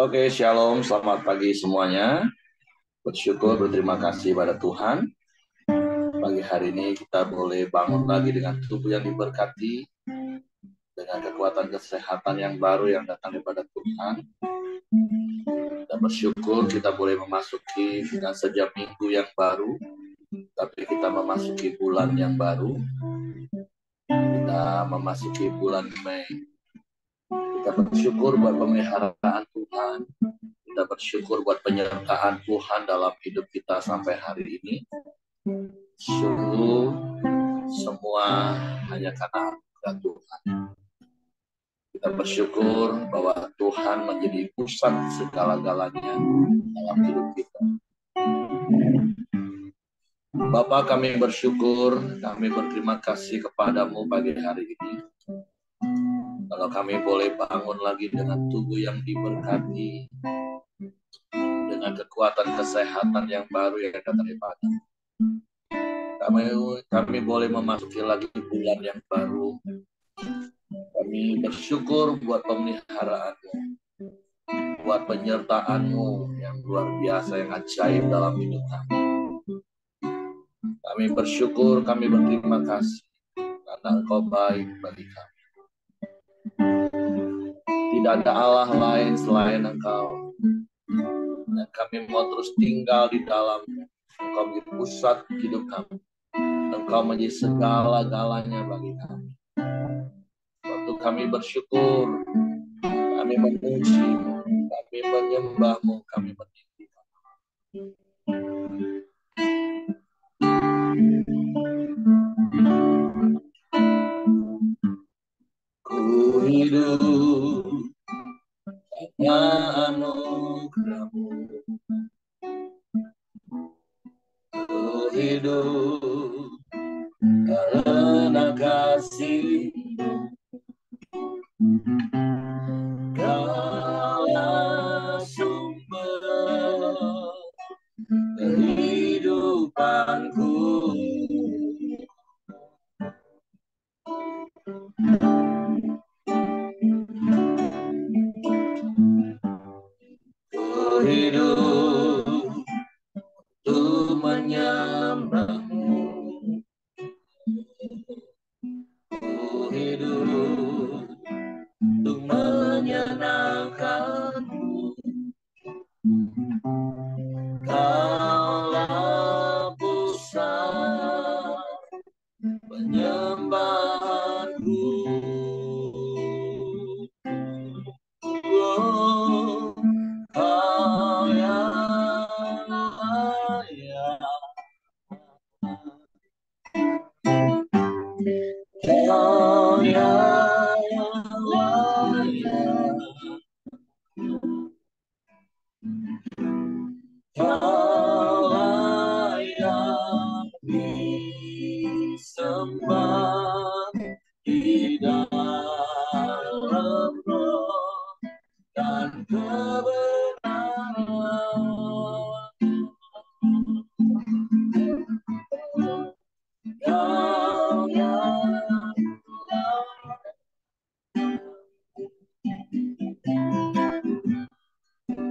Oke, shalom, selamat pagi semuanya. Bersyukur, berterima kasih pada Tuhan. Pagi hari ini kita boleh bangun lagi dengan tubuh yang diberkati, dengan kekuatan kesehatan yang baru yang datang daripada Tuhan. Kita bersyukur kita boleh memasuki dengan sejam minggu yang baru, tapi kita memasuki bulan yang baru. Kita memasuki bulan Mei. Kita bersyukur buat pemeliharaan Tuhan. Kita bersyukur buat penyertaan Tuhan dalam hidup kita sampai hari ini. Sungguh semua hanya karena anugerah Tuhan. Kita bersyukur bahwa Tuhan menjadi pusat segala-galanya dalam hidup kita. Bapa, kami bersyukur, kami berterima kasih kepadamu pagi hari ini. Kalau kami boleh bangun lagi dengan tubuh yang diberkati, dengan kekuatan kesehatan yang baru yang datang daripada kami boleh memasuki lagi bulan yang baru. Kami bersyukur buat pemeliharaanmu, buat penyertaanmu yang luar biasa, yang ajaib dalam hidup kami. Kami bersyukur, kami berterima kasih karena Engkau baik bagi kami. Tidak ada Allah lain selain Engkau, dan kami mau terus tinggal di dalam-Mu. Engkau menjadi pusat hidup kami. Engkau menjadi segala-galanya bagi kami. Waktu kami bersyukur, kami memuji-Mu, kami menyembah-Mu, kami meninggikan. Ku hidup karena anugerah-Mu. Ku hidup karena kasih-Mu. Kaulah sumber kehidupanku. Ku hidup untuk menyembah-Mu. Ku hidup untuk menyenangkan-Mu. Kaulah pusat penyembahanku. Oh, Kau yang layak, Kau yang layak, Kau layak disembah di dalam roh dan kebenaran. Kau yang layak,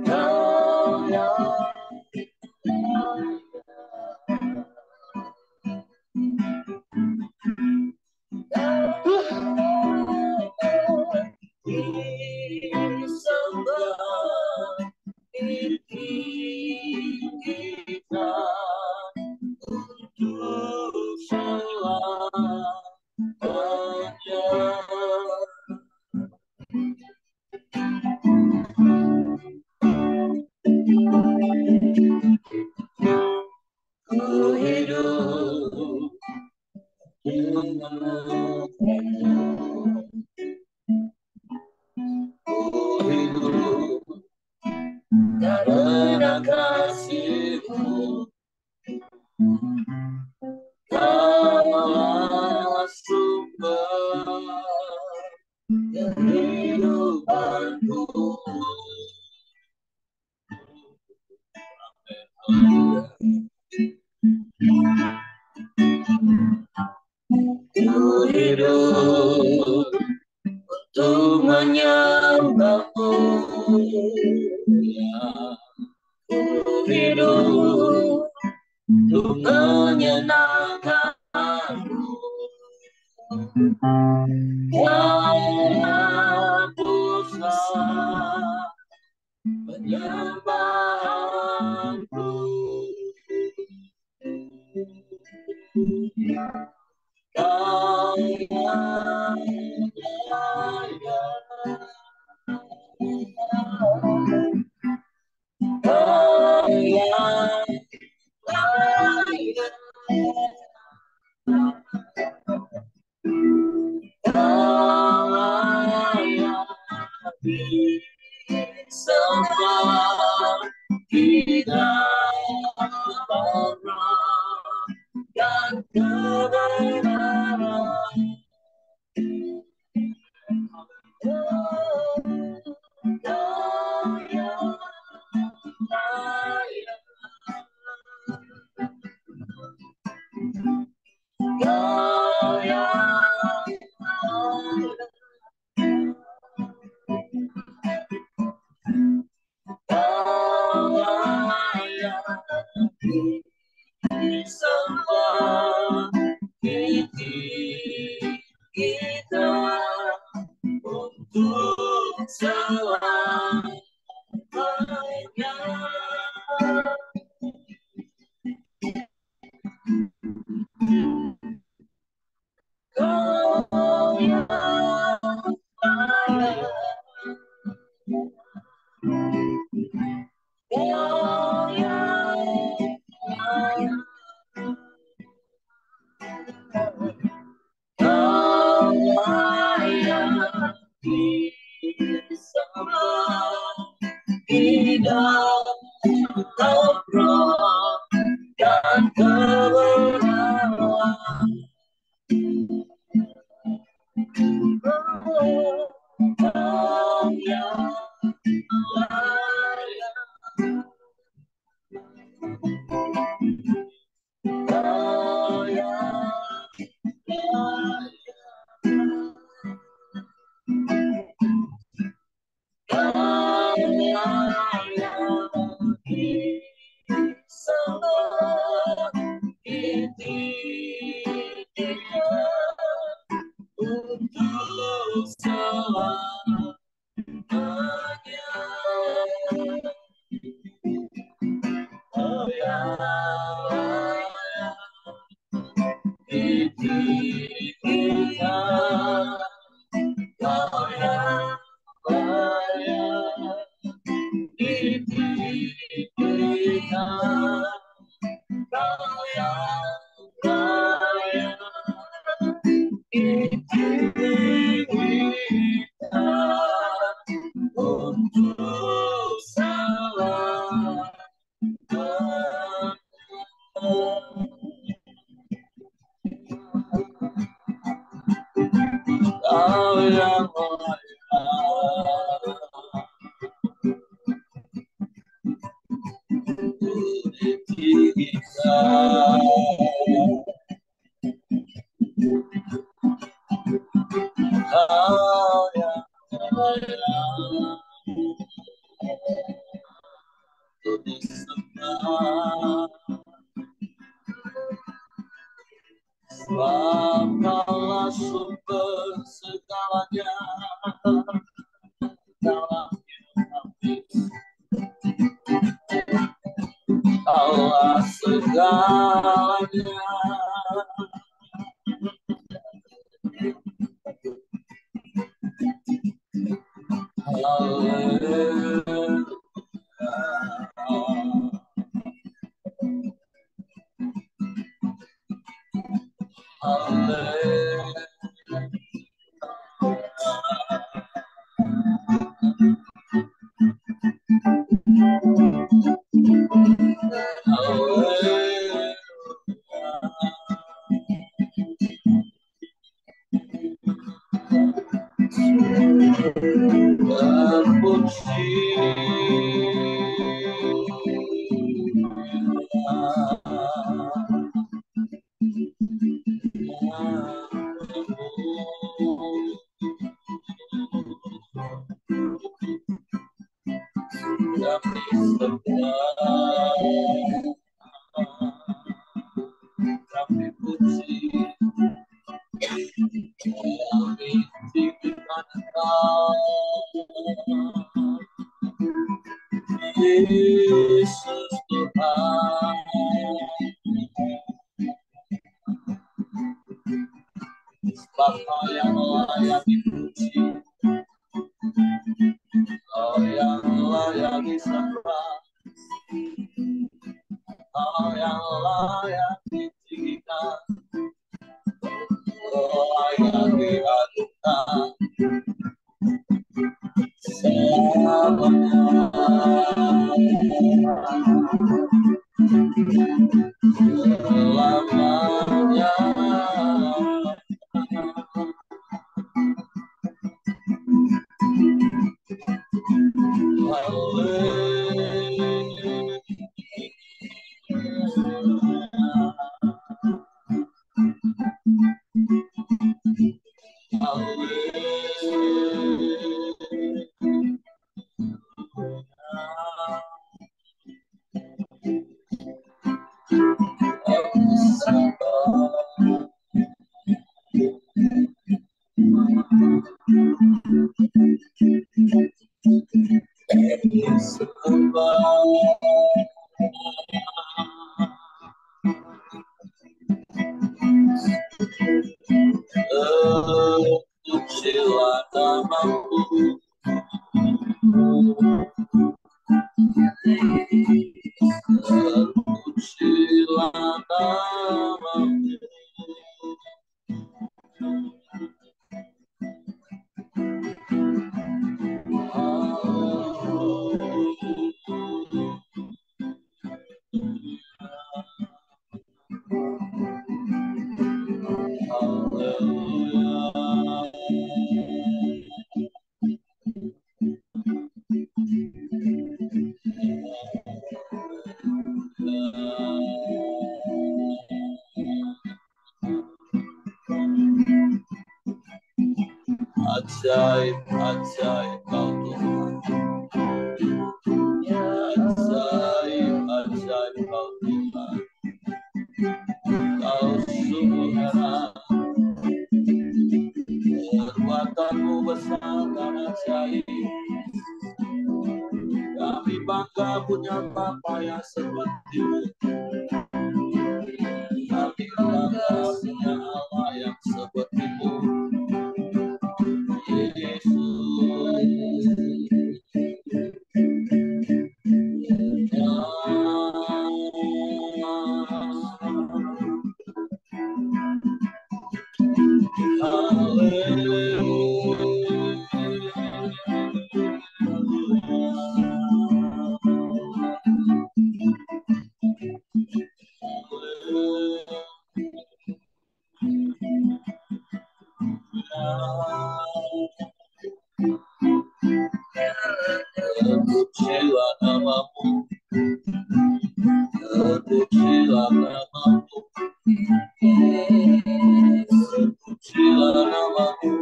Kau yang disembah, ditinggikan untuk selamanya. Ku hidup denganmu. Ku hidup karena kasih-Mu. Kaulah sumber kehidupanku. Ku hidup untuk menyembah-Mu. pusat penyembahanku. Kau yang layak, kau yang layak, kau layak disembah, hidup dan kebenaran. Kau yang layak, kau yang layak, kau layak disembah, kita untuk selamanya. Kau yang layak, kau yang layak, kau layak disembah, hidup roh dan kebenaran. Kau yang layak, kau yang layak, kau layak disembah, untuk selamanya. Oh ya, kita, oh ya, kita, oh ya, untuk selamanya. Kau yang kita, kau yang disembah, sebab Kaulah sumber segalanya dalam hidup kami. Kaulah segalanya. Haleluya. Kami puji, Kami tinggikan Engkau, Yesus Tuhan. Sebab Kau yang layak dipuji, Kau yang layak disembah, Kau yang layak ditinggikan, Kau layak diadukan selamanya. Selamanya. Terpujilah namamu, terpujilah namamu. Ajaib, ajaib Kau Tuhan. Ajaib, ajaib Kau Tuhan. Kau sungguh heran, perbuatanmu besar dan ajaib. Kami bangga punya Bapa yang seperti-Mu. Kami bangga punya Allah yang seperti-Mu. Terpujilah namamu, terpujilah namamu, terpujilah namamu.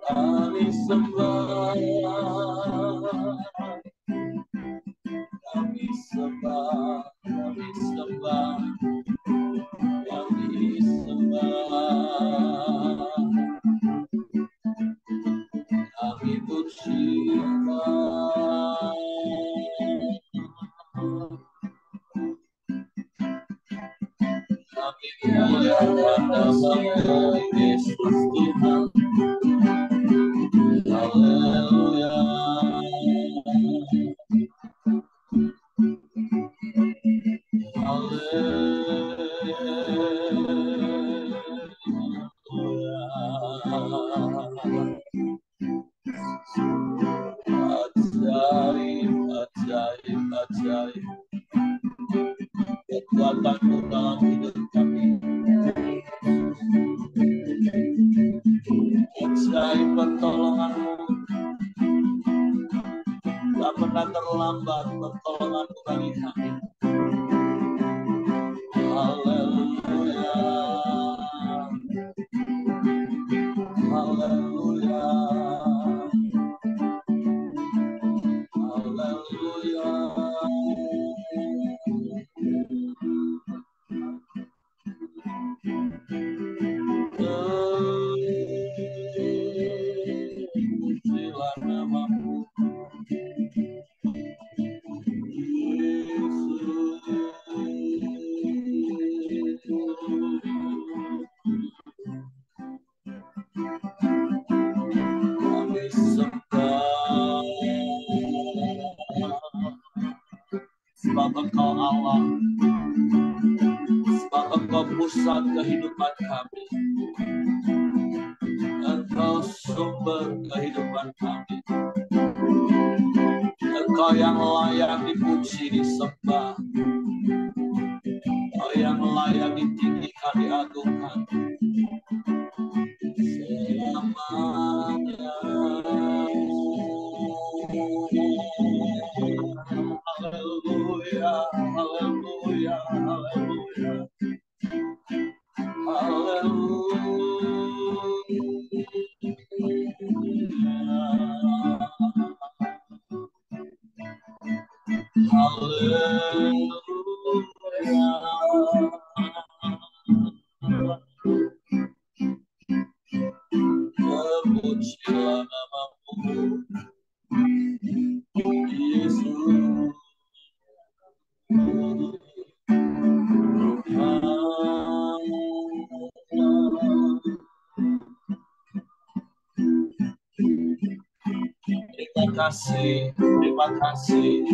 Kami sembah, kami sembah, kami sembah, kami sembah, kami puji Engkau. Kami muliakan namamu, Yesus Tuhan. Haleluya. Ajaib, ajaib, ajaib. Kekuatan-Mu dalam hidup kami. Ajaib pertolongan-Mu. Tak pernah terlambat pertolongan-Mu bagi kami. Haleluya. Haleluya. Haleluya. Allah, sebab Engkau pusat kehidupan kami. Engkau sumber kehidupan kami. Engkau yang layak dipuji, disembah. Engkau yang layak ditinggikan, diagungkan. Selamanya. Haleluya, haleluya, haleluya. Terpujilah namamu, Yesus. Terima kasih, terima kasih.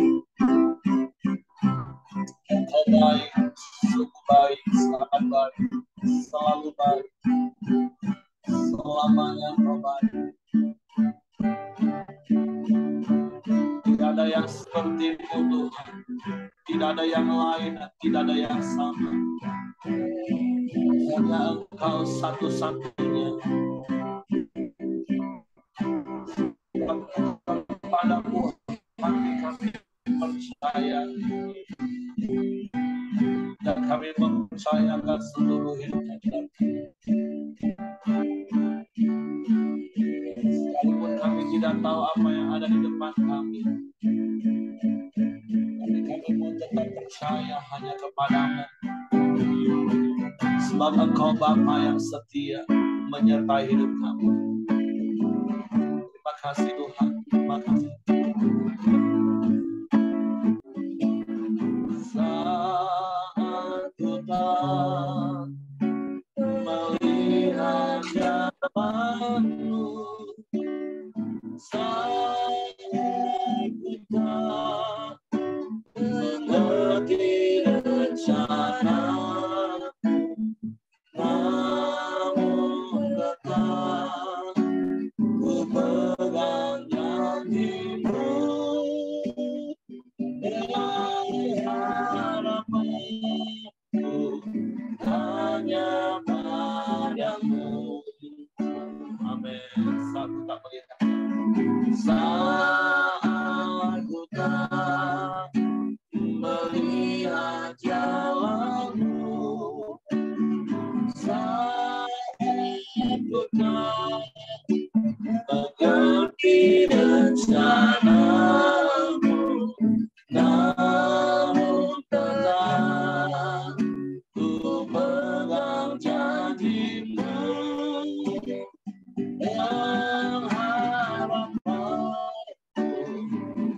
Engkau baik, sungguh baik, sangat baik, selalu baik, selamanya Engkau baik. Tidak ada yang seperti-Mu Tuhan, tidak ada yang lain, tidak ada yang sama. Hanya Engkau satu-satunya. Kepadamu kami percaya, dan kami mempercayakan seluruh hidup kami. Sekalipun kami tidak tahu apa yang ada di depan kami, tapi kami mau tetap percaya hanya kepadamu. Sebab Engkau Bapa yang setia menyertai hidup kami. Terima kasih Tuhan, terima kasih. Saat ku tak melihat jalan-Mu, saat ku tak mengerti rencana, namun tetap ku pegang janji-Mu. Harapanku hanya padamu. Amin. Saat ku tak melihat, saat ku tak melihat jalan-Mu, saat ku tak mengerti rencana-Mu, namun tetap ku pegang janji-Mu. Yang harapanku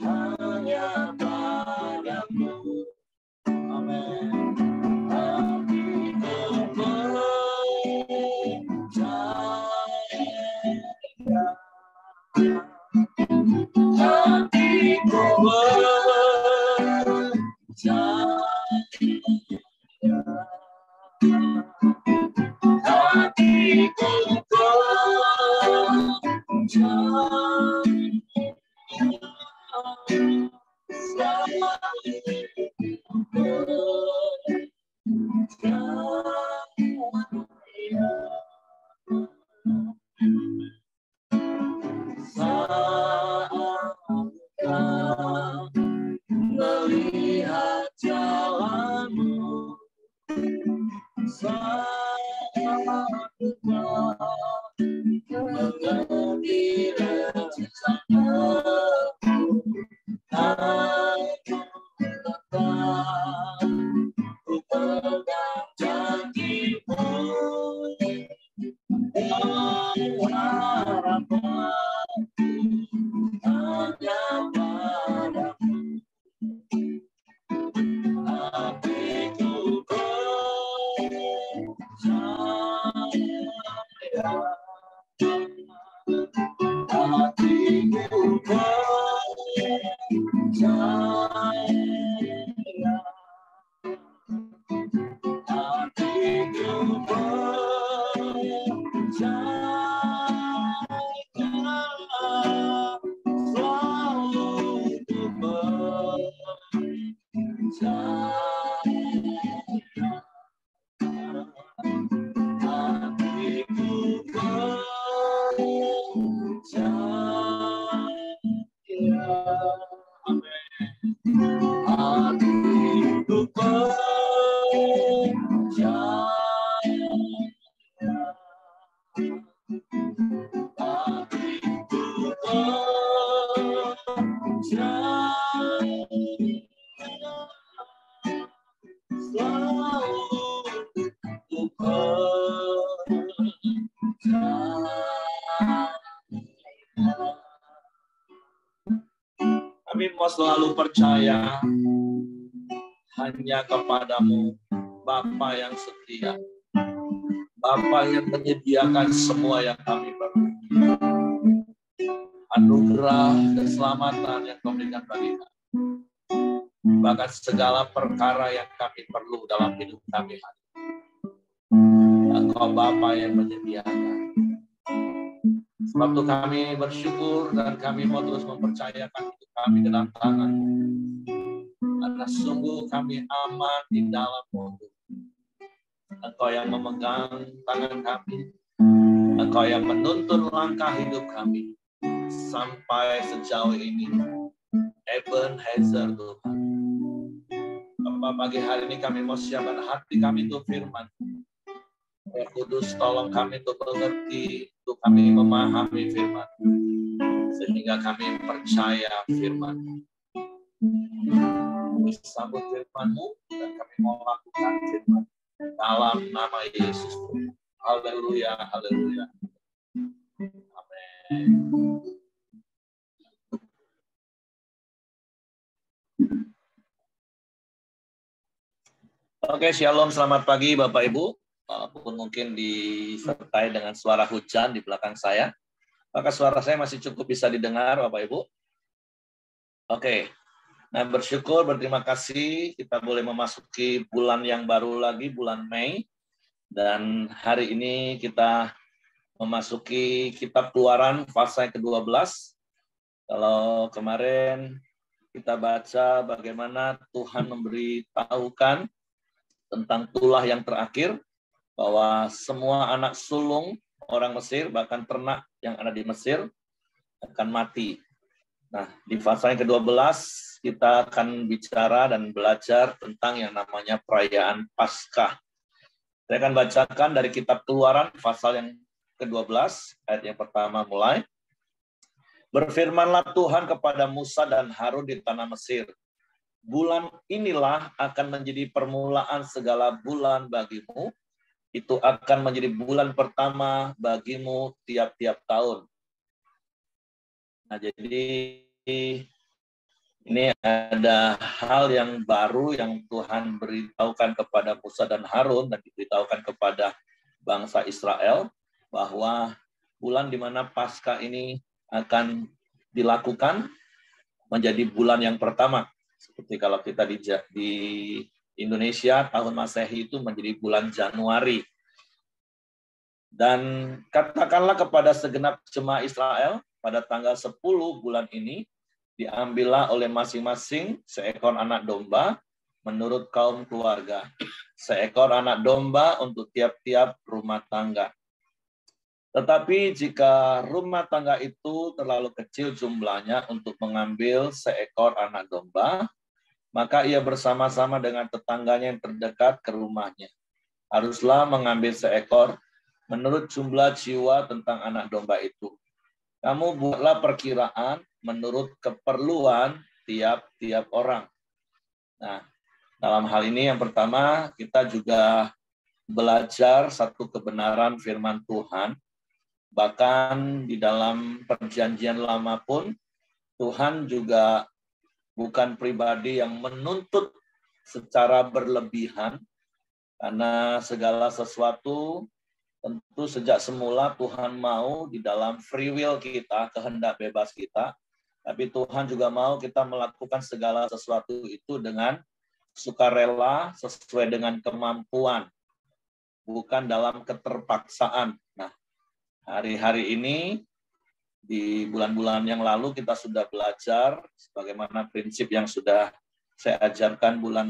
hanya padamu. Amin. Hatiku percaya, hatiku percaya, hatiku melihat jalan-Mu, saat ku mengerti rencana-Mu, aku tetap ku pegang janji-Mu. Dan harapanku hanya padamu. Hatiku percaya, hatiku percaya, Kami mau selalu percaya hanya kepadamu, Bapa yang setia, Bapa yang menyediakan semua yang kami perlu. Anugerah keselamatan yang kau berikan bagi kami. Bahkan segala perkara yang kami perlu dalam hidup kami. Engkau Bapa yang menyediakan. Sebab itu kami bersyukur dan kami mau terus mempercayakan hidup kami ke dalam tangan. Karena sungguh kami aman di dalam-Mu. Engkau yang memegang tangan kami. Engkau yang menuntun langkah hidup kami. Sampai sejauh ini. Ebenezer Tuhan. Bapak, pagi hari ini kami mau siapkan hati kami untuk firman. Roh Kudus tolong kami untuk mengerti, untuk kami memahami firman. Sehingga kami percaya firman. Kami sambut firman-Mu dan kami mau lakukan firman. Dalam nama Yesus. Haleluya, haleluya. Amin. Oke, shalom, selamat pagi Bapak Ibu. Walaupun mungkin disertai dengan suara hujan di belakang saya. Maka suara saya masih cukup bisa didengar Bapak Ibu. Oke, nah bersyukur, berterima kasih kita boleh memasuki bulan yang baru lagi, bulan Mei. Dan hari ini kita memasuki kitab Keluaran pasal yang ke-12. Kalau kemarin kita baca bagaimana Tuhan memberitahukan tentang tulah yang terakhir, bahwa semua anak sulung orang Mesir, bahkan ternak yang ada di Mesir, akan mati. Nah, di pasal yang ke-12, kita akan bicara dan belajar tentang yang namanya perayaan Paskah. Saya akan bacakan dari kitab Keluaran, pasal yang ke-12, ayat yang pertama mulai. Berfirmanlah Tuhan kepada Musa dan Harun di tanah Mesir, bulan inilah akan menjadi permulaan segala bulan bagimu. Itu akan menjadi bulan pertama bagimu tiap-tiap tahun. Nah, jadi ini ada hal yang baru yang Tuhan beritahukan kepada Musa dan Harun dan diberitahukan kepada bangsa Israel, bahwa bulan di mana Paskah ini akan dilakukan menjadi bulan yang pertama. Seperti kalau kita di Indonesia, tahun Masehi itu menjadi bulan Januari. Dan katakanlah kepada segenap jemaah Israel, pada tanggal 10 bulan ini, diambillah oleh masing-masing seekor anak domba menurut kaum keluarga. Seekor anak domba untuk tiap-tiap rumah tangga. Tetapi jika rumah tangga itu terlalu kecil jumlahnya untuk mengambil seekor anak domba, maka ia bersama-sama dengan tetangganya yang terdekat ke rumahnya. Haruslah mengambil seekor menurut jumlah jiwa tentang anak domba itu. Kamu buatlah perkiraan menurut keperluan tiap-tiap orang. Nah, dalam hal ini yang pertama, kita juga belajar satu kebenaran firman Tuhan. Bahkan di dalam perjanjian lama pun, Tuhan juga bukan pribadi yang menuntut secara berlebihan, karena segala sesuatu tentu sejak semula Tuhan mau di dalam free will kita, kehendak bebas kita, tapi Tuhan juga mau kita melakukan segala sesuatu itu dengan sukarela sesuai dengan kemampuan, bukan dalam keterpaksaan. Nah, hari-hari ini, di bulan-bulan yang lalu kita sudah belajar bagaimana prinsip yang sudah saya ajarkan bulan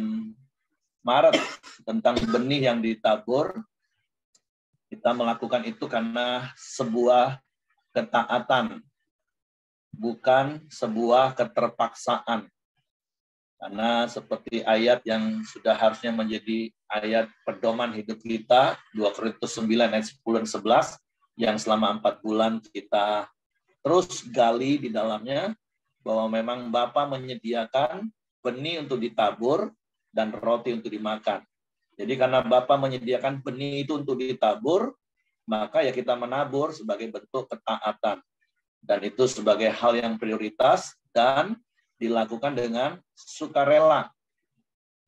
Maret tentang benih yang ditabur. Kita melakukan itu karena sebuah ketaatan, bukan sebuah keterpaksaan. Karena seperti ayat yang sudah harusnya menjadi ayat pedoman hidup kita, 2 Korintus 9 ayat 10 dan 11, yang selama 4 bulan kita terus gali di dalamnya, bahwa memang Bapa menyediakan benih untuk ditabur dan roti untuk dimakan. Jadi karena Bapa menyediakan benih itu untuk ditabur, maka ya kita menabur sebagai bentuk ketaatan. Dan itu sebagai hal yang prioritas dan dilakukan dengan sukarela.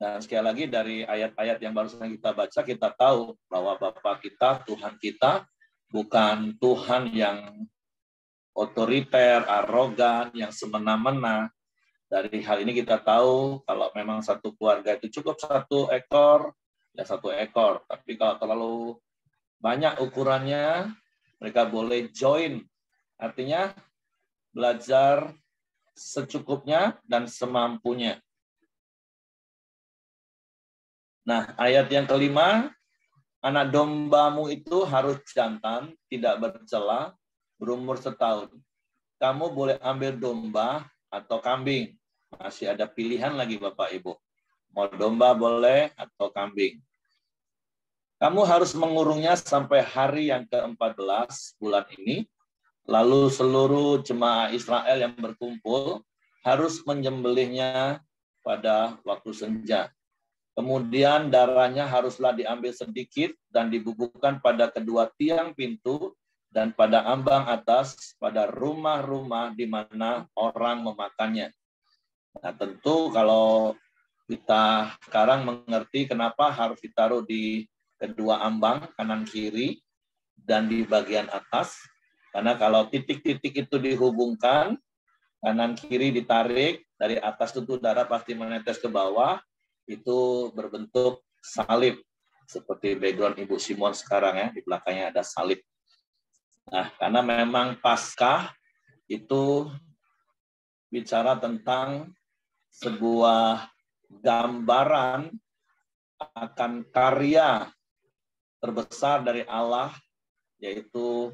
Dan sekali lagi dari ayat-ayat yang barusan kita baca, kita tahu bahwa Bapa kita, Tuhan kita, bukan Tuhan yang otoriter, arogan, yang semena-mena. Dari hal ini kita tahu kalau memang satu keluarga itu cukup 1 ekor, ya 1 ekor. Tapi kalau terlalu banyak ukurannya, mereka boleh join. Artinya belajar secukupnya dan semampunya. Nah, ayat yang kelima, anak dombamu itu harus jantan, tidak bercela, berumur 1 tahun. Kamu boleh ambil domba atau kambing. Masih ada pilihan lagi Bapak Ibu. Mau domba boleh atau kambing. Kamu harus mengurungnya sampai hari yang ke-14 bulan ini. Lalu seluruh jemaah Israel yang berkumpul harus menyembelihnya pada waktu senja. Kemudian darahnya haruslah diambil sedikit dan dibubuhkan pada kedua tiang pintu dan pada ambang atas pada rumah-rumah di mana orang memakannya. Nah, tentu kalau kita sekarang mengerti kenapa harus ditaruh di kedua ambang kanan kiri dan di bagian atas. Karena kalau titik-titik itu dihubungkan, kanan kiri ditarik, dari atas itu darah pasti menetes ke bawah, itu berbentuk salib. Seperti background Ibu Simon sekarang ya, di belakangnya ada salib. Nah, karena memang Paskah itu bicara tentang sebuah gambaran akan karya terbesar dari Allah, yaitu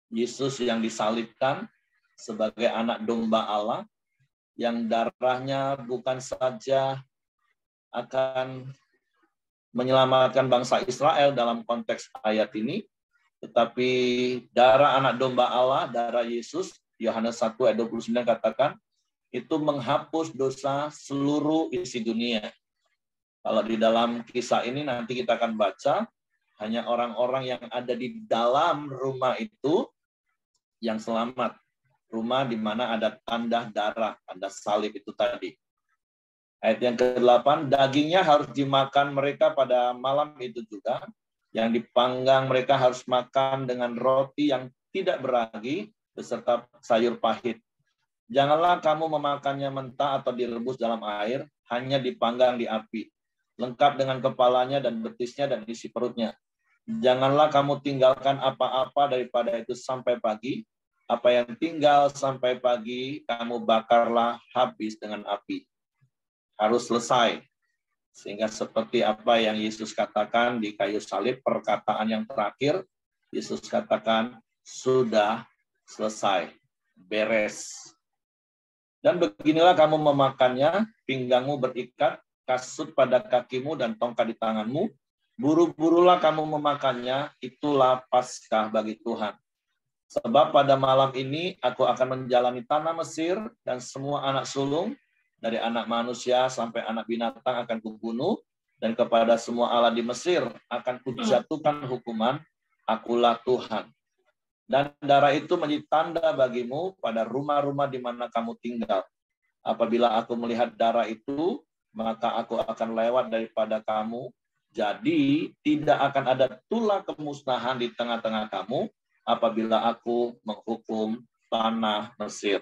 Yesus yang disalibkan sebagai anak domba Allah, yang darahnya bukan saja akan menyelamatkan bangsa Israel dalam konteks ayat ini, tetapi darah anak domba Allah, darah Yesus, Yohanes 1 ayat 29 katakan, itu menghapus dosa seluruh isi dunia. Kalau di dalam kisah ini nanti kita akan baca, hanya orang-orang yang ada di dalam rumah itu yang selamat. Rumah di mana ada tanda darah, tanda salib itu tadi. Ayat yang ke-8, dagingnya harus dimakan mereka pada malam itu juga. Yang dipanggang mereka harus makan dengan roti yang tidak beragi beserta sayur pahit. Janganlah kamu memakannya mentah atau direbus dalam air, hanya dipanggang di api, lengkap dengan kepalanya dan betisnya dan isi perutnya. Janganlah kamu tinggalkan apa-apa daripada itu sampai pagi. Apa yang tinggal sampai pagi, kamu bakarlah habis dengan api. Harus selesai. Sehingga seperti apa yang Yesus katakan di kayu salib, perkataan yang terakhir, Yesus katakan, sudah selesai, beres. Dan beginilah kamu memakannya, pinggangmu berikat, kasut pada kakimu dan tongkat di tanganmu. Buru-burulah kamu memakannya, itulah Paskah bagi Tuhan. Sebab pada malam ini aku akan menjalani tanah Mesir dan semua anak sulung, dari anak manusia sampai anak binatang akan kubunuh, dan kepada semua Allah di Mesir akan kujatuhkan hukuman, akulah Tuhan. Dan darah itu menjadi tanda bagimu pada rumah-rumah di mana kamu tinggal. Apabila aku melihat darah itu, maka aku akan lewat daripada kamu. Jadi tidak akan ada tulah kemusnahan di tengah-tengah kamu apabila aku menghukum tanah Mesir.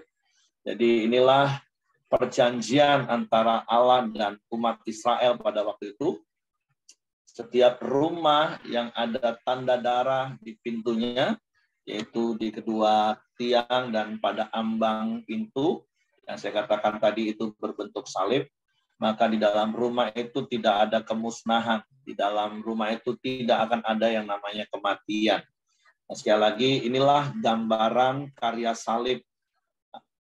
Jadi inilah perjanjian antara Allah dan umat Israel pada waktu itu. Setiap rumah yang ada tanda darah di pintunya, yaitu di kedua tiang dan pada ambang pintu, yang saya katakan tadi itu berbentuk salib, maka di dalam rumah itu tidak ada kemusnahan. Di dalam rumah itu tidak akan ada yang namanya kematian. Nah, sekali lagi, inilah gambaran karya salib,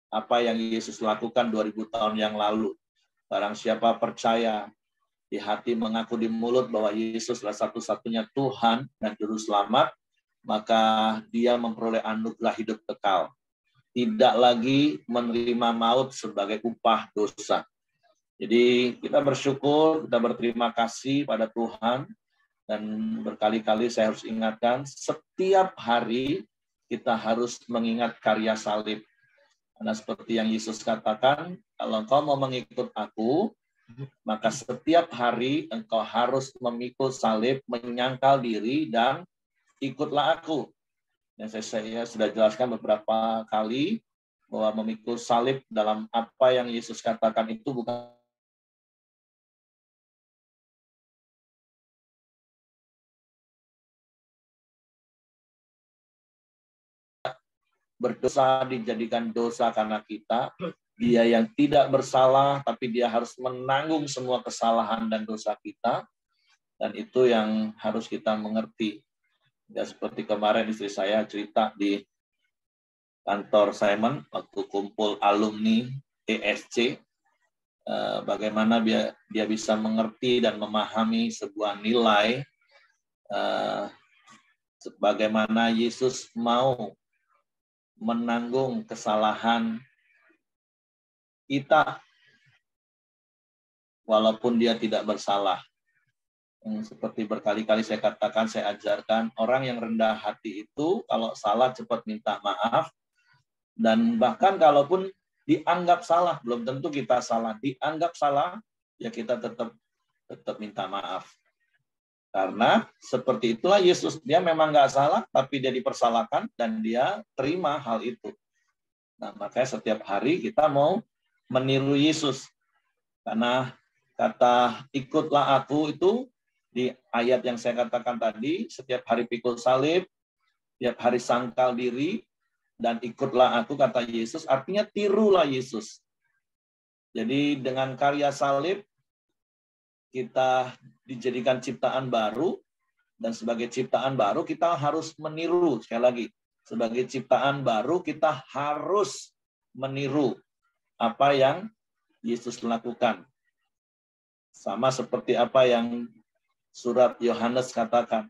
apa yang Yesus lakukan 2000 tahun yang lalu. Barang siapa percaya, di hati mengaku di mulut bahwa Yesus adalah satu-satunya Tuhan dan Juru Selamat, maka dia memperoleh anugerah hidup kekal. Tidak lagi menerima maut sebagai upah dosa. Jadi kita bersyukur, kita berterima kasih pada Tuhan, dan berkali-kali saya harus ingatkan, setiap hari kita harus mengingat karya salib. Karena seperti yang Yesus katakan, kalau engkau mau mengikut aku, maka setiap hari engkau harus memikul salib, menyangkal diri, dan ikutlah aku. Dan saya sudah jelaskan beberapa kali bahwa memikul salib dalam apa yang Yesus katakan itu bukan berdosa dijadikan dosa karena kita. Dia yang tidak bersalah, tapi dia harus menanggung semua kesalahan dan dosa kita. Dan itu yang harus kita mengerti. Ya, seperti kemarin istri saya cerita di kantor Simon, waktu kumpul alumni ESC, bagaimana dia bisa mengerti dan memahami sebuah nilai, bagaimana Yesus mau menanggung kesalahan kita walaupun dia tidak bersalah. Seperti berkali-kali saya katakan, saya ajarkan, orang yang rendah hati itu kalau salah cepat minta maaf, dan bahkan kalaupun dianggap salah, belum tentu kita salah, dianggap salah, ya kita tetap minta maaf. Karena seperti itulah Yesus, dia memang nggak salah, tapi dia dipersalahkan dan dia terima hal itu. Nah, makanya setiap hari kita mau meniru Yesus. Karena kata ikutlah aku itu di ayat yang saya katakan tadi, setiap hari pikul salib, setiap hari sangkal diri, dan ikutlah aku, kata Yesus, artinya tirulah Yesus. Jadi dengan karya salib, kita dijadikan ciptaan baru, dan sebagai ciptaan baru kita harus meniru. Sekali lagi, sebagai ciptaan baru kita harus meniru apa yang Yesus lakukan. Sama seperti apa yang surat Yohanes katakan.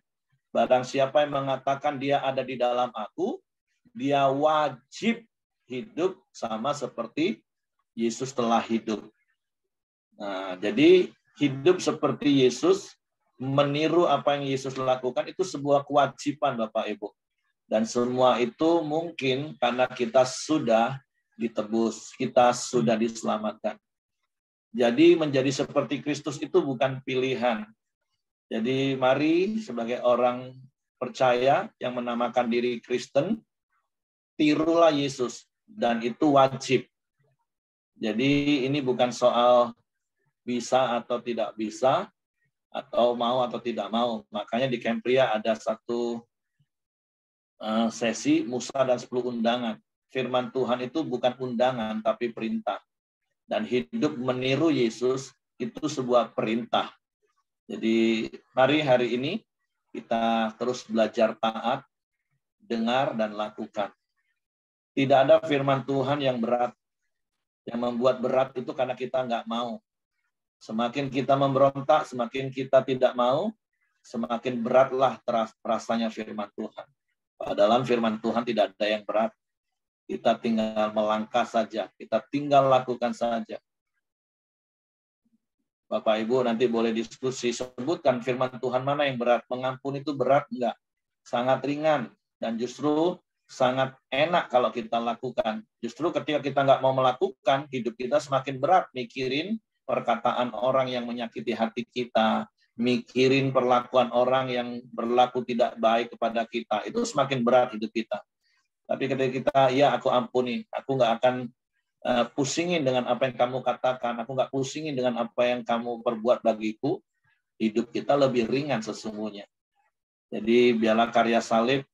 Barang siapa yang mengatakan dia ada di dalam aku, dia wajib hidup sama seperti Yesus telah hidup. Nah, jadi hidup seperti Yesus, meniru apa yang Yesus lakukan, itu sebuah kewajiban Bapak Ibu. Dan semua itu mungkin karena kita sudah ditebus, kita sudah diselamatkan. Jadi menjadi seperti Kristus itu bukan pilihan. Jadi mari sebagai orang percaya yang menamakan diri Kristen, tirulah Yesus, dan itu wajib. Jadi ini bukan soal bisa atau tidak bisa, atau mau atau tidak mau. Makanya di Kempria ada satu sesi Musa dan 10 undangan. Firman Tuhan itu bukan undangan, tapi perintah. Dan hidup meniru Yesus itu sebuah perintah. Jadi mari hari ini kita terus belajar taat, dengar dan lakukan. Tidak ada firman Tuhan yang berat. Yang membuat berat itu karena kita nggak mau. Semakin kita memberontak, semakin kita tidak mau, semakin beratlah rasanya firman Tuhan. Dalam firman Tuhan tidak ada yang berat. Kita tinggal melangkah saja. Kita tinggal lakukan saja. Bapak Ibu nanti boleh diskusi. Sebutkan firman Tuhan mana yang berat. Mengampuni itu berat enggak? Sangat ringan. Dan justru sangat enak kalau kita lakukan. Justru ketika kita nggak mau melakukan, hidup kita semakin berat. Mikirin perkataan orang yang menyakiti hati kita, mikirin perlakuan orang yang berlaku tidak baik kepada kita, itu semakin berat hidup kita. Tapi ketika kita, ya aku ampuni, aku nggak akan pusingin dengan apa yang kamu katakan, aku nggak pusingin dengan apa yang kamu perbuat bagiku, hidup kita lebih ringan sesungguhnya. Jadi biarlah karya salib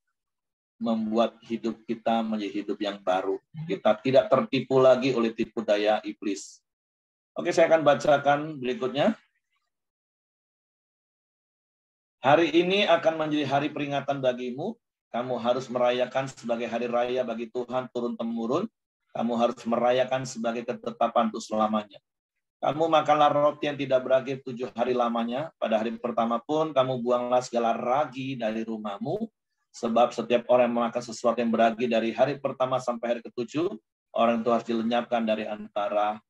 membuat hidup kita menjadi hidup yang baru. Kita tidak tertipu lagi oleh tipu daya iblis. Oke, saya akan bacakan berikutnya. Hari ini akan menjadi hari peringatan bagimu. Kamu harus merayakan sebagai hari raya bagi Tuhan turun-temurun. Kamu harus merayakan sebagai ketetapan untuk selamanya. Kamu makanlah roti yang tidak berakhir 7 hari lamanya. Pada hari pertama pun kamu buanglah segala ragi dari rumahmu. Sebab setiap orang yang memakan sesuatu yang beragi dari hari pertama sampai hari ke-7, orang itu harus dilenyapkan dari antara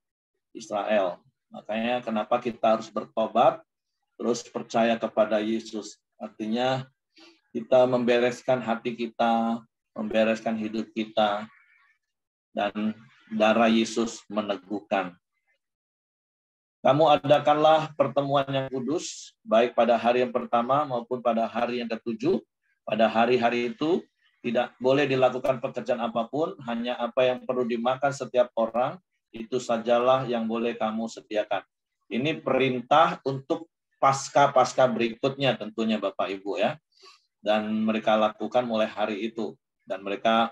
Israel. Makanya kenapa kita harus bertobat, terus percaya kepada Yesus. Artinya kita membereskan hati kita, membereskan hidup kita, dan darah Yesus meneguhkan. Kamu adakanlah pertemuan yang kudus, baik pada hari yang pertama maupun pada hari yang ke-7. Pada hari-hari itu tidak boleh dilakukan pekerjaan apapun, hanya apa yang perlu dimakan setiap orang, itu sajalah yang boleh kamu sediakan. Ini perintah untuk pasca-pasca berikutnya tentunya Bapak Ibu ya. Dan mereka lakukan mulai hari itu. Dan mereka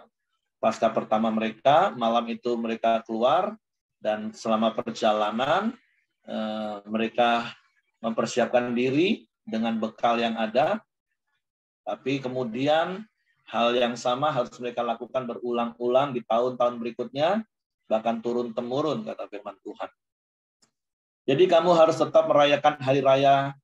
pasca pertama mereka, malam itu mereka keluar, dan selama perjalanan mereka mempersiapkan diri dengan bekal yang ada. Tapi kemudian hal yang sama harus mereka lakukan berulang-ulang di tahun-tahun berikutnya, bahkan turun-temurun, kata firman Tuhan. Jadi kamu harus tetap merayakan hari raya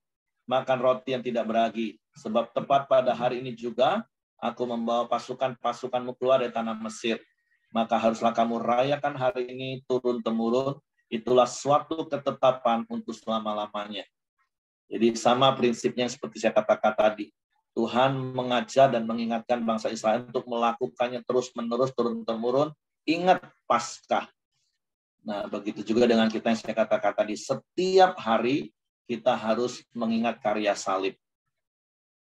makan roti yang tidak beragi. Sebab tepat pada hari ini juga, aku membawa pasukan-pasukanmu keluar dari tanah Mesir. Maka haruslah kamu rayakan hari ini turun-temurun. Itulah suatu ketetapan untuk selama-lamanya. Jadi sama prinsipnya seperti saya katakan tadi. Tuhan mengajar dan mengingatkan bangsa Israel untuk melakukannya terus-menerus, turun-temurun. Ingat Paskah. Nah, begitu juga dengan kita yang saya katakan tadi. Setiap hari kita harus mengingat karya salib.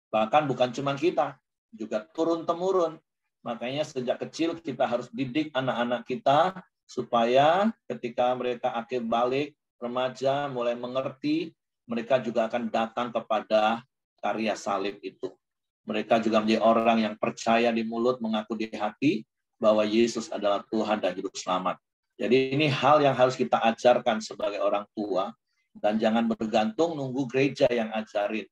Bahkan bukan cuma kita, juga turun-temurun. Makanya sejak kecil kita harus didik anak-anak kita supaya ketika mereka akhir balik, remaja, mulai mengerti, mereka juga akan datang kepada karya salib itu. Mereka juga menjadi orang yang percaya di mulut, mengaku di hati bahwa Yesus adalah Tuhan dan Juru Selamat. Jadi ini hal yang harus kita ajarkan sebagai orang tua, dan jangan bergantung nunggu gereja yang ajarin.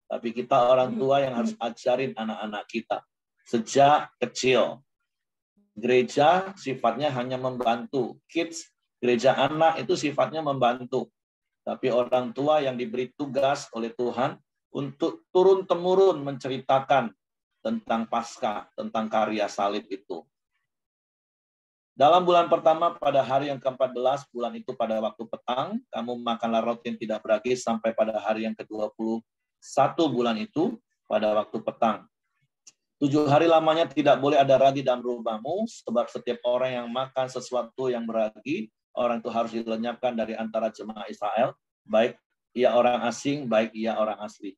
Tapi kita orang tua yang harus ajarin anak-anak kita sejak kecil. Gereja sifatnya hanya membantu. Kids, gereja anak itu sifatnya membantu. Tapi orang tua yang diberi tugas oleh Tuhan untuk turun-temurun menceritakan tentang Paskah, tentang karya salib itu. Dalam bulan pertama pada hari yang ke-14, bulan itu pada waktu petang, kamu makanlah roti yang tidak beragi sampai pada hari yang ke-21 bulan itu pada waktu petang. 7 hari lamanya tidak boleh ada ragi dalam rumahmu, sebab setiap orang yang makan sesuatu yang beragi, orang itu harus dilenyapkan dari antara jemaah Israel, baik ia orang asing, baik ia orang asli.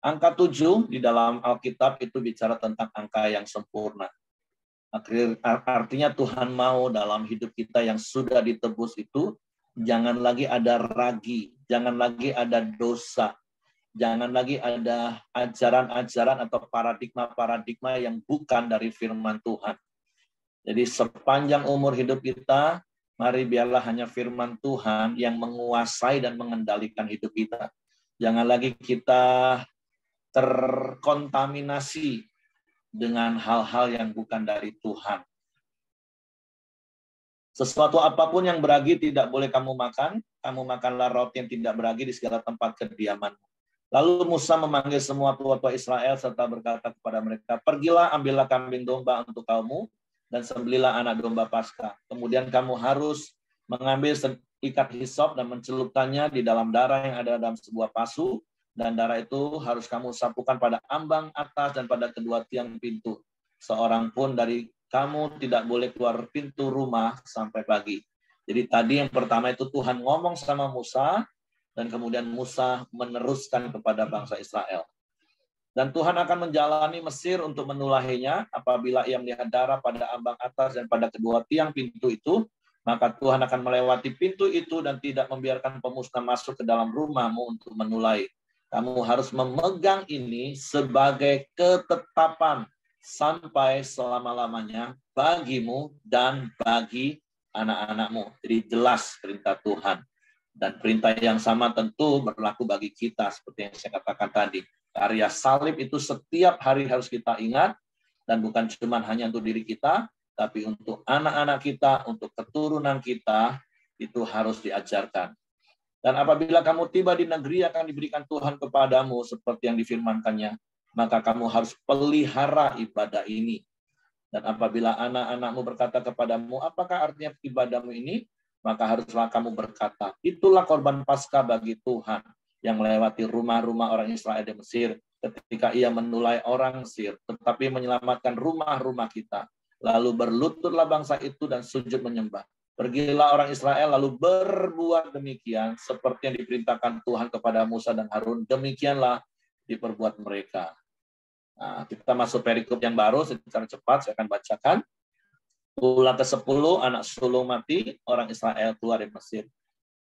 Angka 7 di dalam Alkitab itu bicara tentang angka yang sempurna. Artinya Tuhan mau dalam hidup kita yang sudah ditebus itu, jangan lagi ada ragi, jangan lagi ada dosa, jangan lagi ada ajaran-ajaran atau paradigma-paradigma yang bukan dari firman Tuhan. Jadi sepanjang umur hidup kita, mari biarlah hanya firman Tuhan yang menguasai dan mengendalikan hidup kita. Jangan lagi kita terkontaminasi dengan hal-hal yang bukan dari Tuhan. Sesuatu apapun yang beragi tidak boleh kamu makan. Kamu makanlah roti yang tidak beragi di segala tempat kediamanmu. Lalu Musa memanggil semua tua-tua Israel serta berkata kepada mereka, pergilah ambillah kambing domba untuk kamu dan sembelilah anak domba Paskah. Kemudian kamu harus mengambil ikat hisop dan mencelupkannya di dalam darah yang ada dalam sebuah pasu. Dan darah itu harus kamu sapukan pada ambang atas dan pada kedua tiang pintu. Seorang pun dari kamu tidak boleh keluar pintu rumah sampai pagi. Jadi tadi yang pertama itu Tuhan ngomong sama Musa, dan kemudian Musa meneruskan kepada bangsa Israel. Dan Tuhan akan menjalani Mesir untuk menulahinya. Apabila ia melihat darah pada ambang atas dan pada kedua tiang pintu itu, maka Tuhan akan melewati pintu itu dan tidak membiarkan pemusnah masuk ke dalam rumahmu untuk menulahi. Kamu harus memegang ini sebagai ketetapan sampai selama-lamanya bagimu dan bagi anak-anakmu. Jadi jelas perintah Tuhan. Dan perintah yang sama tentu berlaku bagi kita seperti yang saya katakan tadi. Karya salib itu setiap hari harus kita ingat, dan bukan cuma hanya untuk diri kita, tapi untuk anak-anak kita, untuk keturunan kita, itu harus diajarkan. Dan apabila kamu tiba di negeri akan diberikan Tuhan kepadamu seperti yang difirmankannya, maka kamu harus pelihara ibadah ini. Dan apabila anak-anakmu berkata kepadamu, apakah artinya ibadahmu ini? Maka haruslah kamu berkata, itulah korban Paskah bagi Tuhan yang melewati rumah-rumah orang Israel di Mesir ketika ia menulai orang Mesir, tetapi menyelamatkan rumah-rumah kita. Lalu berlututlah bangsa itu dan sujud menyembah. Pergilah orang Israel lalu berbuat demikian seperti yang diperintahkan Tuhan kepada Musa dan Harun. Demikianlah diperbuat mereka. Nah, kita masuk perikop yang baru secara cepat, saya akan bacakan. Ulang ke-10, anak sulung mati, orang Israel keluar dari Mesir.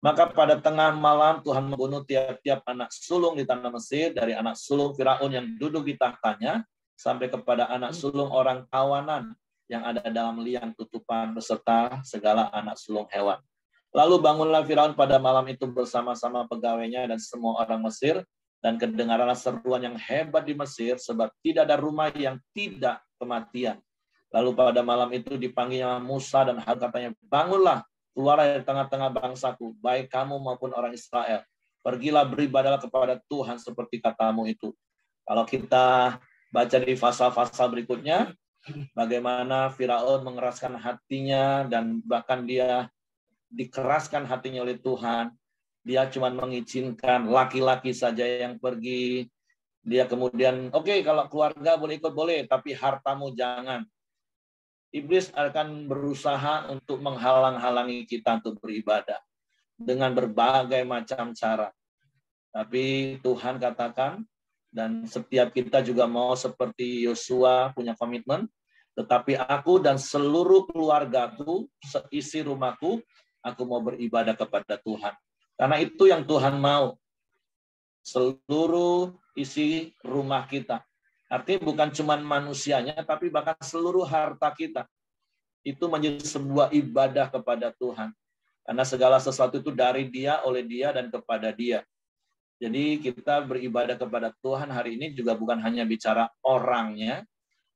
Maka pada tengah malam Tuhan membunuh tiap-tiap anak sulung di tanah Mesir, dari anak sulung Firaun yang duduk di tahtanya, sampai kepada anak sulung orang tawanan yang ada dalam liang tutupan beserta segala anak sulung hewan. Lalu bangunlah Firaun pada malam itu bersama-sama pegawainya dan semua orang Mesir, dan kedengaranlah seruan yang hebat di Mesir, sebab tidak ada rumah yang tidak kematian. Lalu pada malam itu dipanggilnya Musa dan Harun, katanya, bangunlah, keluarlah dari tengah-tengah bangsaku, baik kamu maupun orang Israel. Pergilah beribadahlah kepada Tuhan seperti katamu itu. Kalau kita baca di pasal-pasal berikutnya, bagaimana Firaun mengeraskan hatinya dan bahkan dia dikeraskan hatinya oleh Tuhan. Dia cuma mengizinkan laki-laki saja yang pergi. Dia kemudian, oke, kalau keluarga boleh ikut, boleh, tapi hartamu jangan. Iblis akan berusaha untuk menghalang-halangi kita untuk beribadah dengan berbagai macam cara. Tapi Tuhan katakan, dan setiap kita juga mau seperti Yosua punya komitmen, tetapi aku dan seluruh keluargaku, seisi rumahku, aku mau beribadah kepada Tuhan. Karena itu yang Tuhan mau. Seluruh isi rumah kita. Artinya bukan cuma manusianya, tapi bahkan seluruh harta kita. Itu menjadi sebuah ibadah kepada Tuhan. Karena segala sesuatu itu dari Dia, oleh Dia, dan kepada Dia. Jadi kita beribadah kepada Tuhan hari ini juga bukan hanya bicara orangnya,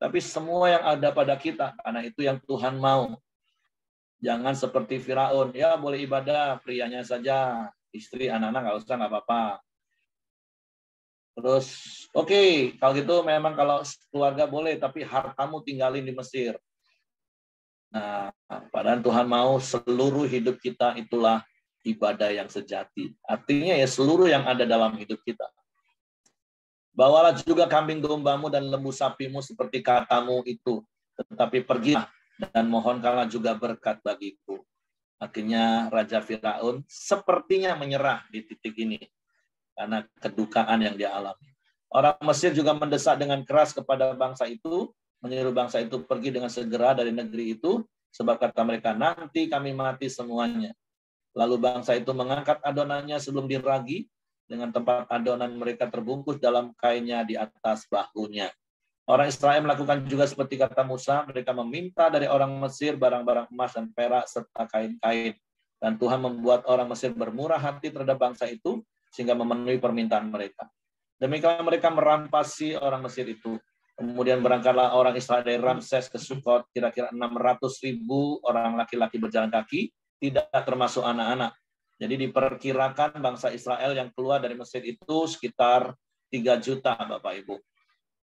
tapi semua yang ada pada kita. Karena itu yang Tuhan mau. Jangan seperti Firaun, ya boleh ibadah, prianya saja. Istri, anak-anak nggak usah, nggak apa-apa. Terus, oke, kalau gitu memang kalau keluarga boleh, tapi hartamu tinggalin di Mesir. Nah, padahal Tuhan mau seluruh hidup kita itulah ibadah yang sejati. Artinya ya seluruh yang ada dalam hidup kita. Bawalah juga kambing dombamu dan lembu sapimu seperti katamu itu. Tetapi pergilah dan mohonkanlah juga berkat bagiku. Akhirnya Raja Firaun sepertinya menyerah di titik ini. Karena kedukaan yang dia alami. Orang Mesir juga mendesak dengan keras kepada bangsa itu, menyuruh bangsa itu pergi dengan segera dari negeri itu, sebab kata mereka, nanti kami mati semuanya. Lalu bangsa itu mengangkat adonannya sebelum diragi, dengan tempat adonan mereka terbungkus dalam kainnya di atas bahunya. Orang Israel melakukan juga seperti kata Musa, mereka meminta dari orang Mesir barang-barang emas dan perak serta kain-kain. Dan Tuhan membuat orang Mesir bermurah hati terhadap bangsa itu, sehingga memenuhi permintaan mereka. Demikian mereka merampasi orang Mesir itu. Kemudian berangkatlah orang Israel dari Ramses ke Sukot, kira-kira 600.000 orang laki-laki berjalan kaki, tidak termasuk anak-anak. Jadi diperkirakan bangsa Israel yang keluar dari Mesir itu sekitar 3 juta, Bapak Ibu.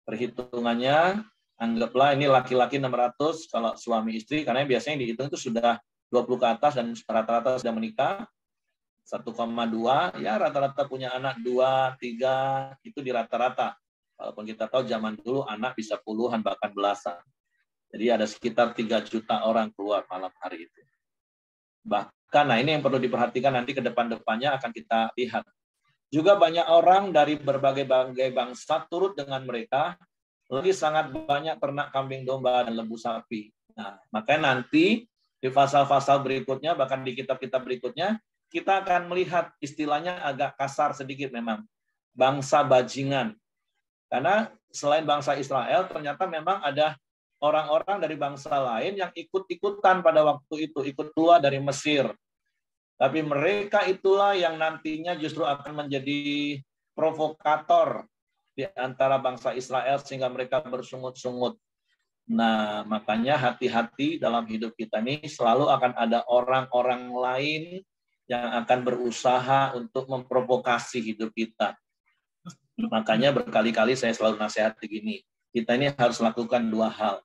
Perhitungannya, anggaplah ini laki-laki 600, kalau suami istri, karena biasanya dihitung itu sudah 20 ke atas dan rata-rata sudah menikah, 1,2, ya rata-rata punya anak 2, 3, itu di rata-rata. Walaupun kita tahu zaman dulu anak bisa puluhan, bahkan belasan. Jadi ada sekitar 3 juta orang keluar malam hari itu. Bahkan, nah ini yang perlu diperhatikan nanti ke depan-depannya akan kita lihat. Juga banyak orang dari berbagai bangsa turut dengan mereka, lagi sangat banyak ternak kambing domba dan lembu sapi. Nah, makanya nanti di pasal-pasal berikutnya, bahkan di kitab-kitab berikutnya, kita akan melihat istilahnya agak kasar sedikit memang. Bangsa bajingan. Karena selain bangsa Israel, ternyata memang ada orang-orang dari bangsa lain yang ikut-ikutan pada waktu itu, ikut keluar dari Mesir. Tapi mereka itulah yang nantinya justru akan menjadi provokator di antara bangsa Israel sehingga mereka bersungut-sungut. Nah, makanya hati-hati dalam hidup kita ini selalu akan ada orang-orang lain yang akan berusaha untuk memprovokasi hidup kita. Makanya berkali-kali saya selalu nasihati gini, kita ini harus lakukan dua hal,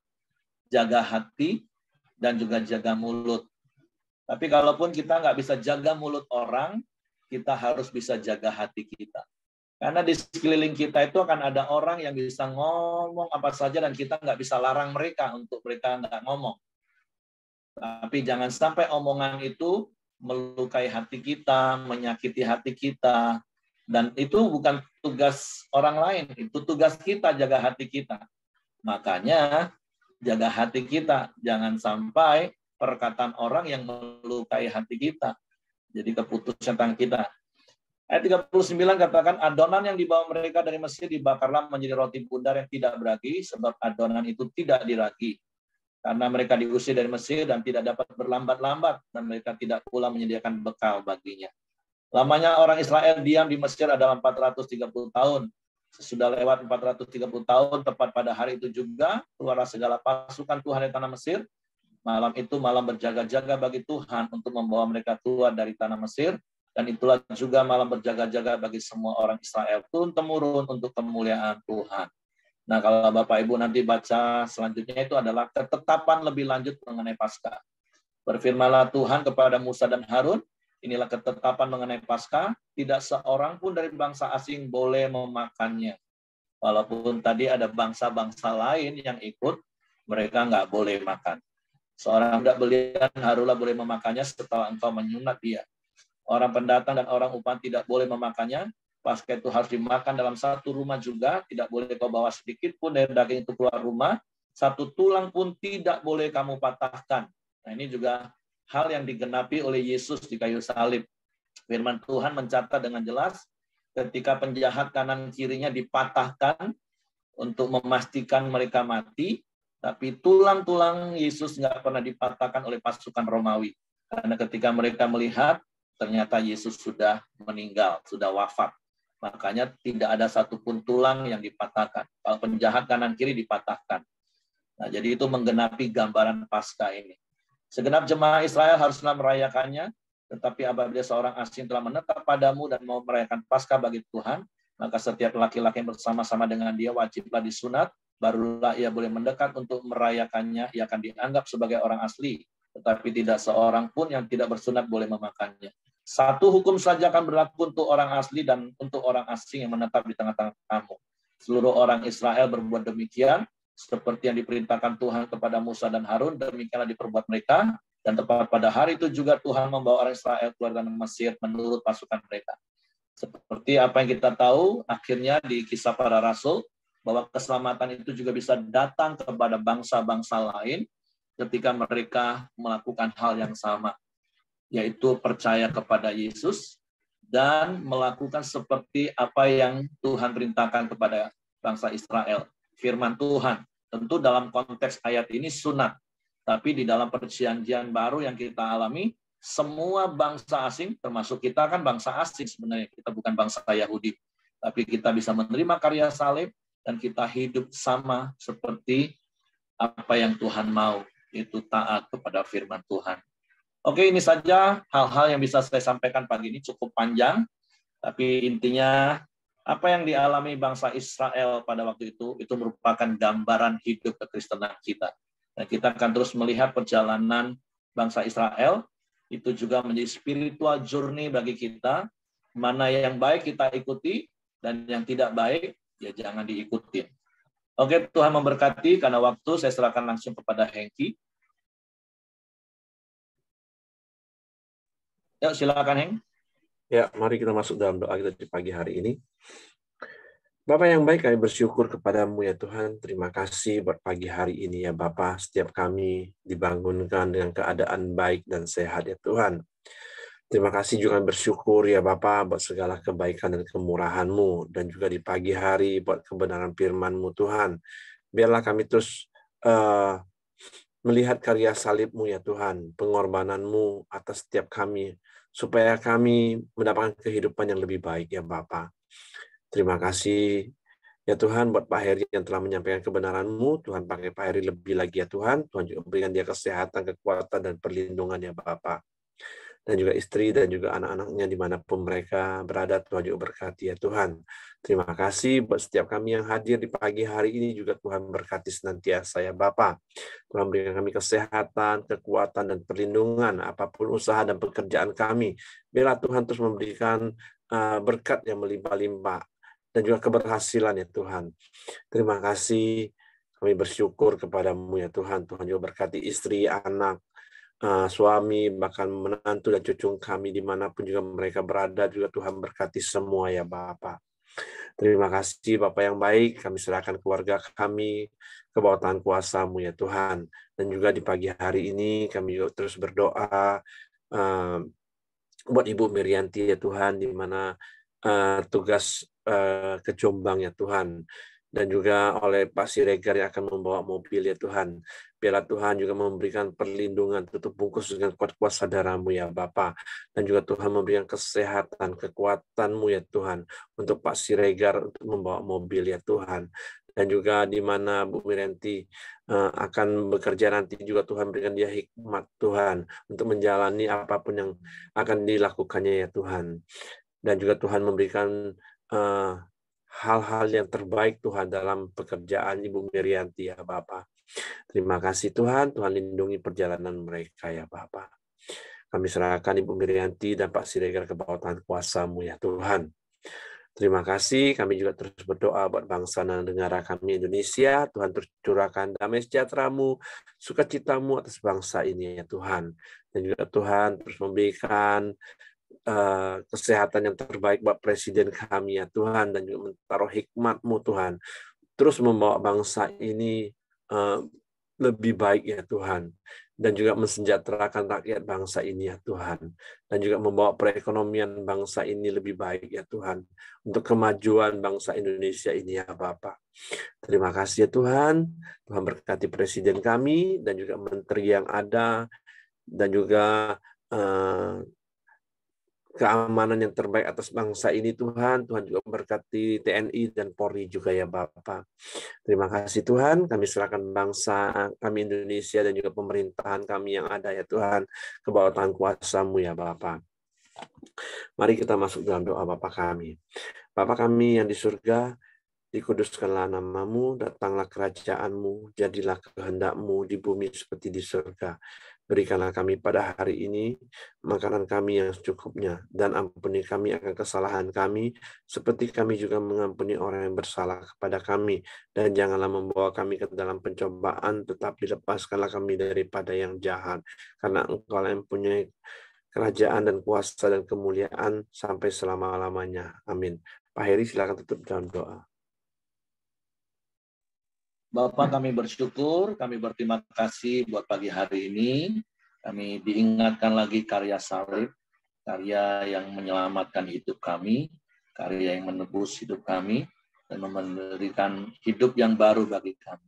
jaga hati dan juga jaga mulut. Tapi kalaupun kita nggak bisa jaga mulut orang, kita harus bisa jaga hati kita. Karena di sekeliling kita itu akan ada orang yang bisa ngomong apa saja dan kita nggak bisa larang mereka untuk mereka nggak ngomong. Tapi jangan sampai omongan itu melukai hati kita, menyakiti hati kita. Dan itu bukan tugas orang lain, itu tugas kita jaga hati kita. Makanya jaga hati kita, jangan sampai perkataan orang yang melukai hati kita. Jadi keputusan tentang kita. Ayat 39 katakan, adonan yang dibawa mereka dari Mesir dibakarlah menjadi roti bundar yang tidak beragi, sebab adonan itu tidak diragi. Karena mereka diusir dari Mesir dan tidak dapat berlambat-lambat, dan mereka tidak pula menyediakan bekal baginya. Lamanya orang Israel diam di Mesir adalah 430 tahun. Sesudah lewat 430 tahun, tepat pada hari itu juga, keluarlah segala pasukan Tuhan dari tanah Mesir. Malam itu malam berjaga-jaga bagi Tuhan untuk membawa mereka keluar dari tanah Mesir. Dan itulah juga malam berjaga-jaga bagi semua orang Israel, turun-temurun untuk kemuliaan Tuhan. Nah, kalau Bapak Ibu nanti baca selanjutnya itu adalah ketetapan lebih lanjut mengenai Paskah. Berfirmanlah Tuhan kepada Musa dan Harun, inilah ketetapan mengenai Paskah, tidak seorang pun dari bangsa asing boleh memakannya. Walaupun tadi ada bangsa-bangsa lain yang ikut, mereka nggak boleh makan. Seorang budak belian haruslah boleh memakannya setelah engkau menyunat dia. Orang pendatang dan orang upah tidak boleh memakannya. Paskah itu harus dimakan dalam satu rumah juga. Tidak boleh kau bawa sedikit pun dari daging itu keluar rumah. Satu tulang pun tidak boleh kamu patahkan. Nah, ini juga hal yang digenapi oleh Yesus di kayu salib. Firman Tuhan mencatat dengan jelas ketika penjahat kanan kirinya dipatahkan untuk memastikan mereka mati. Tapi tulang-tulang Yesus nggak pernah dipatahkan oleh pasukan Romawi. Karena ketika mereka melihat, ternyata Yesus sudah meninggal, sudah wafat. Makanya tidak ada satupun tulang yang dipatahkan. Kalau penjahat kanan kiri dipatahkan. Nah, jadi itu menggenapi gambaran Paskah ini. Segenap jemaah Israel haruslah merayakannya, tetapi apabila seorang asing telah menetap padamu dan mau merayakan Paskah bagi Tuhan, maka setiap laki-laki yang bersama-sama dengan dia wajiblah disunat, barulah ia boleh mendekat untuk merayakannya, ia akan dianggap sebagai orang asli. Tetapi tidak seorang pun yang tidak bersunat boleh memakannya. Satu hukum saja akan berlaku untuk orang asli dan untuk orang asing yang menetap di tengah-tengah kamu. Seluruh orang Israel berbuat demikian, seperti yang diperintahkan Tuhan kepada Musa dan Harun, demikianlah diperbuat mereka, dan tepat pada hari itu juga Tuhan membawa orang Israel keluar dari Mesir menurut pasukan mereka. Seperti apa yang kita tahu, akhirnya di Kisah Para Rasul, bahwa keselamatan itu juga bisa datang kepada bangsa-bangsa lain, ketika mereka melakukan hal yang sama, yaitu percaya kepada Yesus dan melakukan seperti apa yang Tuhan perintahkan kepada bangsa Israel. Firman Tuhan, tentu dalam konteks ayat ini sunat, tapi di dalam perjanjian baru yang kita alami, semua bangsa asing, termasuk kita kan bangsa asing sebenarnya, kita bukan bangsa Yahudi, tapi kita bisa menerima karya salib dan kita hidup sama seperti apa yang Tuhan mau, itu taat kepada firman Tuhan. Oke, ini saja hal-hal yang bisa saya sampaikan pagi ini, cukup panjang, tapi intinya apa yang dialami bangsa Israel pada waktu itu merupakan gambaran hidup kekristenan kita. Dan kita akan terus melihat perjalanan bangsa Israel, itu juga menjadi spiritual journey bagi kita, mana yang baik kita ikuti, dan yang tidak baik, ya jangan diikuti. Oke, Tuhan memberkati, karena waktu saya serahkan langsung kepada Hengki. Yuk, silakan Heng. Ya, mari kita masuk dalam doa kita di pagi hari ini. Bapa yang baik, kami bersyukur kepadamu ya Tuhan. Terima kasih buat pagi hari ini ya Bapa. Setiap kami dibangunkan dengan keadaan baik dan sehat ya Tuhan. Terima kasih juga bersyukur ya Bapa buat segala kebaikan dan kemurahan-Mu. Dan juga di pagi hari buat kebenaran firman-Mu Tuhan. Biarlah kami terus melihat karya salib-Mu ya Tuhan. Pengorbanan-Mu atas setiap kami. Supaya kami mendapatkan kehidupan yang lebih baik ya Bapa. Terima kasih ya Tuhan buat Pak Heri yang telah menyampaikan kebenaran-Mu. Tuhan pakai Pak Heri lebih lagi ya Tuhan. Tuhan juga berikan dia kesehatan, kekuatan, dan perlindungan ya Bapa. dan juga istri dan juga anak-anaknya dimanapun mereka berada. Tuhan juga berkati ya Tuhan. Terima kasih buat setiap kami yang hadir di pagi hari ini juga Tuhan berkati senantiasa ya Bapa. Tuhan berikan kami kesehatan, kekuatan, dan perlindungan apapun usaha dan pekerjaan kami. Biarlah Tuhan terus memberikan berkat yang melimpah-limpah dan juga keberhasilan ya Tuhan. Terima kasih, kami bersyukur kepadamu ya Tuhan. Tuhan juga berkati istri, anak, suami, bahkan menantu dan cucu kami dimanapun juga mereka berada, juga Tuhan berkati semua ya Bapa. Terima kasih Bapak yang baik, kami serahkan keluarga kami ke bawah tangan kuasa-Mu ya Tuhan. Dan juga di pagi hari ini kami juga terus berdoa buat Ibu Mirianti ya Tuhan, di mana tugas ke Jombang ya Tuhan. Dan juga oleh Pak Siregar yang akan membawa mobil ya Tuhan. Biarlah Tuhan juga memberikan perlindungan, tutup bungkus dengan kuat kuasa darah-Mu ya Bapa. Dan juga Tuhan memberikan kesehatan, kekuatan-Mu ya Tuhan. Untuk Pak Siregar untuk membawa mobil ya Tuhan. Dan juga di mana Bu Mirianti akan bekerja nanti juga Tuhan berikan dia hikmat Tuhan. Untuk menjalani apapun yang akan dilakukannya ya Tuhan. Dan juga Tuhan memberikan hal-hal yang terbaik Tuhan dalam pekerjaan Ibu Mirianti ya Bapak. Terima kasih Tuhan, Tuhan lindungi perjalanan mereka ya Bapak. Kami serahkan Ibu Mirianti dan Pak Siregar ke bawah tangan kuasa-Mu ya Tuhan. Terima kasih, kami juga terus berdoa buat bangsa dan negara kami Indonesia. Tuhan terus curahkan damai sejahtera-Mu, sukacita-Mu atas bangsa ini ya Tuhan. Dan juga Tuhan terus memberikan kesehatan yang terbaik buat presiden kami ya Tuhan, dan juga menaruh hikmat-Mu Tuhan, terus membawa bangsa ini lebih baik ya Tuhan, dan juga mensejahterakan rakyat bangsa ini ya Tuhan, dan juga membawa perekonomian bangsa ini lebih baik ya Tuhan, untuk kemajuan bangsa Indonesia ini ya Bapak. Terima kasih ya Tuhan. Tuhan berkati presiden kami dan juga menteri yang ada, dan juga keamanan yang terbaik atas bangsa ini Tuhan. Tuhan juga memberkati TNI dan Polri juga ya Bapak. Terima kasih Tuhan, kami serahkan bangsa kami Indonesia dan juga pemerintahan kami yang ada ya Tuhan ke bawah tangan kuasa-Mu ya Bapak. Mari kita masuk dalam doa Bapa kami. Bapa kami yang di surga, dikuduskanlah nama-Mu, datanglah kerajaan-Mu, jadilah kehendak-Mu di bumi seperti di surga. Berikanlah kami pada hari ini makanan kami yang secukupnya, dan ampuni kami akan kesalahan kami, seperti kami juga mengampuni orang yang bersalah kepada kami. Dan janganlah membawa kami ke dalam pencobaan, tetapi lepaskanlah kami daripada yang jahat. Karena Engkau yang mempunyai kerajaan dan kuasa dan kemuliaan sampai selama-lamanya. Amin. Pak Heri, silakan tutup dalam doa. Bapak, kami bersyukur, kami berterima kasih buat pagi hari ini. Kami diingatkan lagi karya salib, karya yang menyelamatkan hidup kami, karya yang menebus hidup kami, dan memberikan hidup yang baru bagi kami.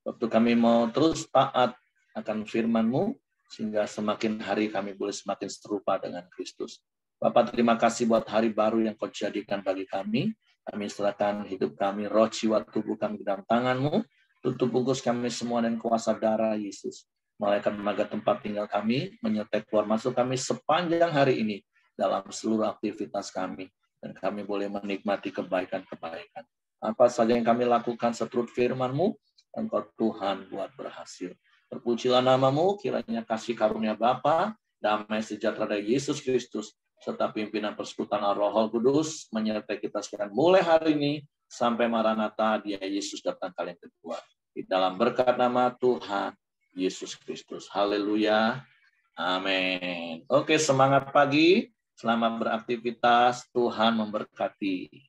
Waktu kami mau terus taat akan firman-Mu, sehingga semakin hari kami boleh semakin serupa dengan Kristus. Bapak, terima kasih buat hari baru yang Kau jadikan bagi kami. Kami serahkan hidup kami, roh, jiwa, tubuh kami ke dalam tangan-Mu. Tutup bungkus kami semua dan kuasa darah Yesus. Malaikat menjaga tempat tinggal kami, menyertai keluar masuk kami sepanjang hari ini dalam seluruh aktivitas kami. Dan kami boleh menikmati kebaikan-kebaikan. Apa saja yang kami lakukan seturut firman-Mu, Engkau Tuhan buat berhasil. Terpujilah nama-Mu, kiranya kasih karunia Bapa, damai sejahtera dari Yesus Kristus, serta pimpinan persekutuan Roh Kudus menyertai kita sekarang mulai hari ini sampai Maranatha, Dia Yesus datang kali yang kedua. Di dalam berkat nama Tuhan Yesus Kristus. Haleluya. Amin. Oke, semangat pagi. Selamat beraktivitas. Tuhan memberkati.